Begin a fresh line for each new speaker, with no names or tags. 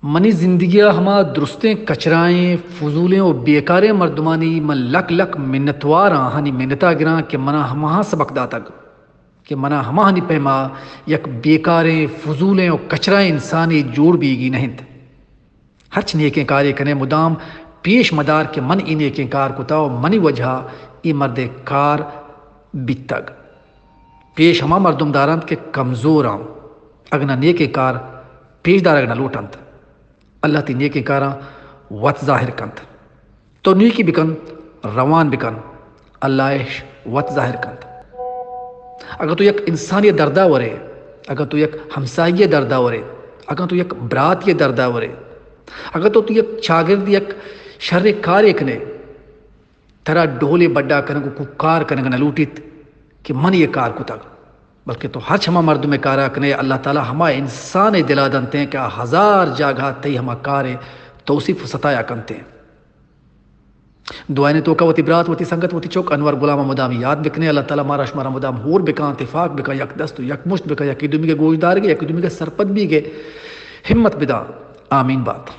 منی زندگیہ ہما درستیں کچرائیں فضولیں و بیکاریں مردمانی من لک لک منتواراں ہنی منتا گراں کہ منا ہمہاں سبق داتگ کہ منا ہما ہنی پیما یک بیکاریں فضولیں و کچرائیں انسانی جوڑ بیگی نہیں ہرچ نیکیں کارے کنے مدام پیش مدار کہ من ای نیکیں کار کتاو منی وجہ ای مرد کار بیتگ پیش ہما مردم دارند کہ کمزور آم اگنا نیکیں کار پیش دار اگنا لوٹند اللہ تی نیکیں کاراں وط ظاہر کند تو نیکی بکن روان بکن اللہ ایش وط ظاہر کند اگر تو یک انسانی دردہ ورے اگر تو یک ہمسائی دردہ ورے اگر تو یک برات دردہ ورے اگر تو یک چاگرد یک شر کار کنے ترا ڈولے بڑا کنگو کو کار کنگ نہ لوٹیت کہ من یہ کار کو تک بلکہ تو ہر ہما مرد میں کارا کنے اللہ تعالی ہما انسان دلا دنتے ہیں کہ ہزار جاگہ تی ہما کارے توصیف ستایا کنتے ہیں دعائیں تو کا وتی برات وتی سنگت وتی چوک انور غلام مدام یاد بکنے اللہ تعالی مارا شمارا مدام ہور بکان اتفاق بکا یک دست یک مشت بکا یک دمی کے گوشدار گے یک دمی کے سرپت بھی گے ہمت بدا آمین بات